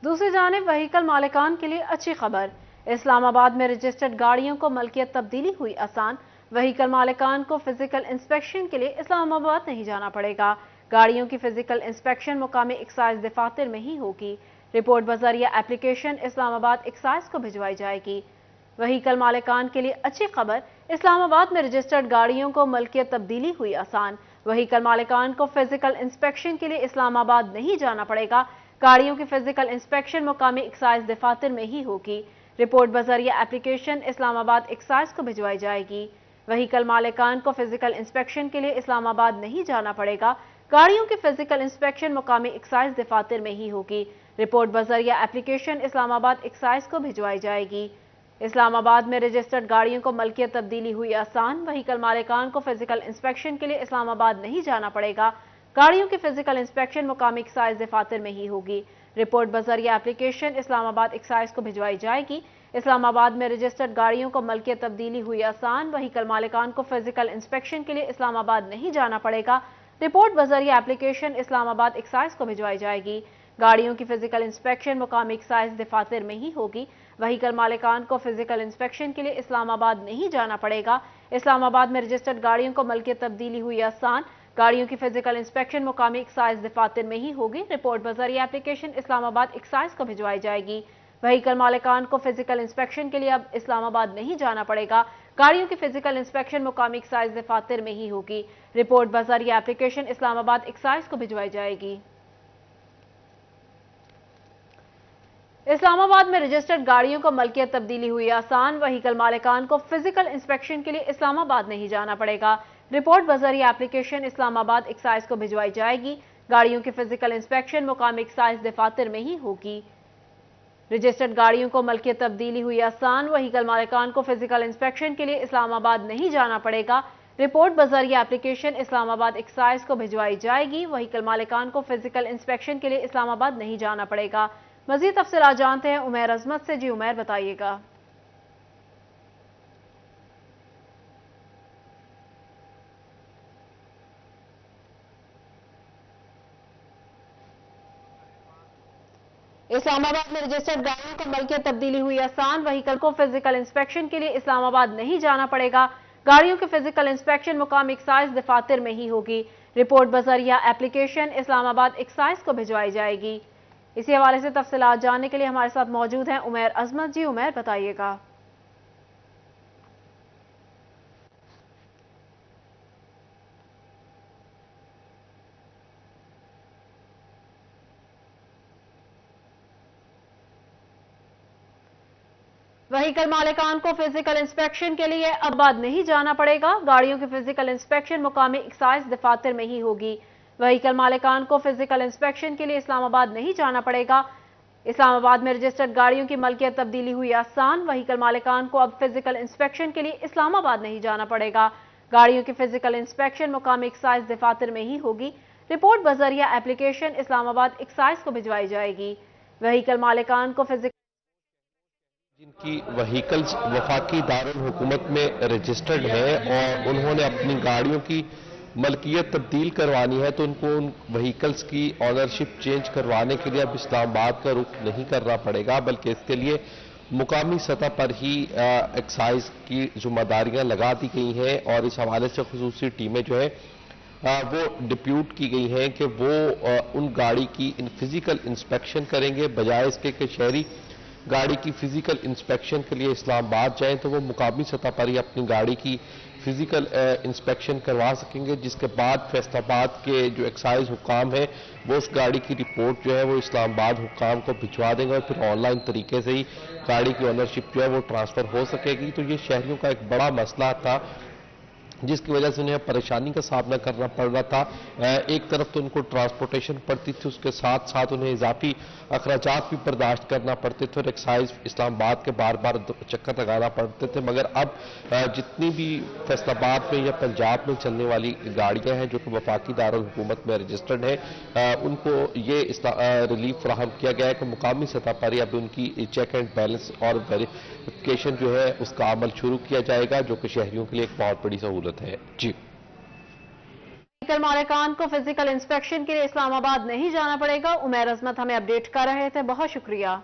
दूसरी जानिब व्हीकल मालिकान के लिए अच्छी खबर। इस्लामाबाद में रजिस्टर्ड गाड़ियों को मलकियत तब्दीली हुई आसान। व्हीकल मालिकान को फिजिकल इंस्पेक्शन के लिए इस्लामाबाद नहीं जाना पड़ेगा। गाड़ियों की फिजिकल इंस्पेक्शन मुकामी एक्साइज दफातर में ही होगी। रिपोर्ट बजरिया एप्लीकेशन इस्लामाबाद एक्साइज को भिजवाई जाएगी। व्हीकल मालिकान के लिए अच्छी खबर। इस्लामाबाद में रजिस्टर्ड गाड़ियों को मलकियत तब्दीली हुई आसान। व्हीकल मालिकान को फिजिकल इंस्पेक्शन के लिए इस्लामाबाद नहीं जाना पड़ेगा। गाड़ियों की फिजिकल इंस्पेक्शन मुकामी एक्साइज दफातर में ही होगी। रिपोर्ट बजरिया एप्लीकेशन इस्लामाबाद एक्साइज को भिजवाई जाएगी। व्हीकल मालिकान को फिजिकल इंस्पेक्शन के लिए इस्लामाबाद नहीं जाना पड़ेगा। गाड़ियों की फिजिकल इंस्पेक्शन मुकामी एक्साइज दफातर में ही होगी। रिपोर्ट बजरिया एप्लीकेशन इस्लामाबाद एक्साइज को भिजवाई जाएगी। इस्लामाबाद में रजिस्टर्ड गाड़ियों को मलकियत तब्दीली हुई आसान। व्हीकल मालिकान को फिजिकल इंस्पेक्शन के लिए इस्लामाबाद नहीं जाना पड़ेगा। गाड़ियों की फिजिकल इंस्पेक्शन मुकामी एक्साइज दफातर में ही होगी। रिपोर्ट बजरिया एप्लीकेशन इस्लामाबाद एक्साइज को भिजवाई जाएगी। इस्लामाबाद में रजिस्टर्ड गाड़ियों को मलकियत तब्दीली हुई आसान। व्हीकल मालिकान को फिजिकल इंस्पेक्शन के लिए इस्लामाबाद नहीं जाना पड़ेगा। रिपोर्ट बजरिया एप्लीकेशन इस्लामाबाद एक्साइज को भिजवाई जाएगी। गाड़ियों की फिजिकल इंस्पेक्शन मुकामी एक्साइज दफातर में ही होगी। व्हीकल मालिकान को फिजिकल इंस्पेक्शन के लिए इस्लामाबाद नहीं जाना पड़ेगा। इस्लामाबाद में रजिस्टर्ड गाड़ियों को मलकियत तब्दीली हुई आसान। गाड़ियों की फिजिकल इंस्पेक्शन मुकामी एक्साइज दफातर में ही होगी। रिपोर्ट बजरिया एप्लीकेशन इस्लामाबाद एक्साइज को भिजवाई जाएगी। व्हीकल मालिकान को फिजिकल इंस्पेक्शन के लिए अब इस्लामाबाद नहीं जाना पड़ेगा। गाड़ियों की फिजिकल इंस्पेक्शन मुकामी एक्साइज दफातर में ही होगी। रिपोर्ट बजरिया एप्लीकेशन इस्लामाबाद एक्साइज को भिजवाई जाएगी। इस्लामाबाद में रजिस्टर्ड गाड़ियों को मलकियत तब्दीली हुई आसान। व्हीकल मालिकान को फिजिकल इंस्पेक्शन के लिए इस्लामाबाद नहीं जाना पड़ेगा। रिपोर्ट बजरिया एप्लीकेशन इस्लामाबाद एक्साइज को भिजवाई जाएगी। गाड़ियों की फिजिकल इंस्पेक्शन मुकामी एक्साइज दफातर में ही होगी। रजिस्टर्ड गाड़ियों को मलकियत तब्दीली हुई आसान। व्हीकल मालिकान को फिजिकल इंस्पेक्शन के लिए इस्लामाबाद नहीं जाना पड़ेगा। रिपोर्ट बजरिया एप्लीकेशन इस्लामाबाद एक्साइज को भिजवाई जाएगी। व्हीकल मालिकान को फिजिकल इंस्पेक्शन के लिए इस्लामाबाद नहीं जाना पड़ेगा। मजीद तफसीलात जानते हैं उमैर अजमत से। जी उमैर, बताइएगा। इस्लामाबाद में रजिस्टर्ड गाड़ियों को मलकियत तब्दीली हुई आसान। व्हीकल को फिजिकल इंस्पेक्शन के लिए इस्लामाबाद नहीं जाना पड़ेगा। गाड़ियों की फिजिकल इंस्पेक्शन मुकामी एक्साइज दफातर में ही होगी। रिपोर्ट बजरिया एप्लीकेशन इस्लामाबाद एक्साइज को भिजवाई जाएगी। इसी हवाले से तफसीलात जानने के लिए हमारे साथ मौजूद हैं उमैर अजमत। जी उमैर, बताइएगा। व्हीकल मालिकान को फिजिकल इंस्पेक्शन के लिए अब बाद नहीं जाना पड़ेगा। गाड़ियों की फिजिकल इंस्पेक्शन मुकामी एक्साइज दफातर में ही होगी। व्हीकल मालिकान को फिजिकल इंस्पेक्शन के लिए इस्लामाबाद नहीं जाना पड़ेगा। इस्लामाबाद में रजिस्टर्ड गाड़ियों की मलकियत तब्दीली हुई आसान। व्हीकल मालिकान को अब फिजिकल इंस्पेक्शन के लिए इस्लामाबाद नहीं जाना पड़ेगा। गाड़ियों की फिजिकल इंस्पेक्शन मुकामी एक्साइज दफातर में ही होगी। रिपोर्ट बजरिया एप्लीकेशन इस्लामाबाद एक्साइज को भिजवाई जाएगी। व्हीकल मालिकान को फिजिकल जिनकी व्हीकल्स वफाकी दारुल हुकूमत में रजिस्टर्ड है और उन्होंने अपनी गाड़ियों की मलकियत तब्दील करवानी है, तो उनको उन व्हीकल्स की ऑनरशिप चेंज करवाने के लिए अब इस्लामाबाद का रुख नहीं करना पड़ेगा, बल्कि इसके लिए मुकामी सतह पर ही एक्साइज की जिम्मेदारियां लगा दी गई हैं और इस हवाले से खुसूसी टीमें जो है वो डिप्यूट की गई हैं कि वो उन गाड़ी की फिजिकल इंस्पेक्शन करेंगे, बजाय इसके कि शहरी गाड़ी की फिजिकल इंस्पेक्शन के लिए इस्लामाबाद जाएं तो वो मुकामी सतह पर ही अपनी गाड़ी की फिजिकल इंस्पेक्शन करवा सकेंगे, जिसके बाद फैसलाबाद के जो एक्साइज हुकाम है वो उस गाड़ी की रिपोर्ट जो है वो इस्लामाबाद हुकाम को भिजवा देंगे और फिर ऑनलाइन तरीके से ही गाड़ी की ऑनरशिप जो है वो ट्रांसफर हो सकेगी। तो ये शहरियों का एक बड़ा मसला था जिसकी वजह से उन्हें परेशानी का सामना करना पड़ रहा था। एक तरफ तो उनको ट्रांसपोर्टेशन पड़ती थी, उसके साथ साथ उन्हें इजाफी अखराजात भी बर्दाश्त करना पड़ते थे और एक्साइज इस्लामाबाद के बार बार चक्कर लगाना पड़ते थे। मगर अब जितनी भी फैसलाबाद में या पंजाब में चलने वाली गाड़ियां हैं जो कि वफाकी दारुल हुकूमत में रजिस्टर्ड हैं, उनको ये रिलीफ फराहम किया गया है कि मुकामी सतह पर ही अब उनकी चेक एंड बैलेंस और वेरिफिकेशन जो है उसका अमल शुरू किया जाएगा, जो कि शहरियों के लिए एक बहुत बड़ी सहूलत है। जी। व्हीकल मालिकान को फिजिकल इंस्पेक्शन के लिए इस्लामाबाद नहीं जाना पड़ेगा। उमैर अजमत हमें अपडेट कर रहे थे, बहुत शुक्रिया।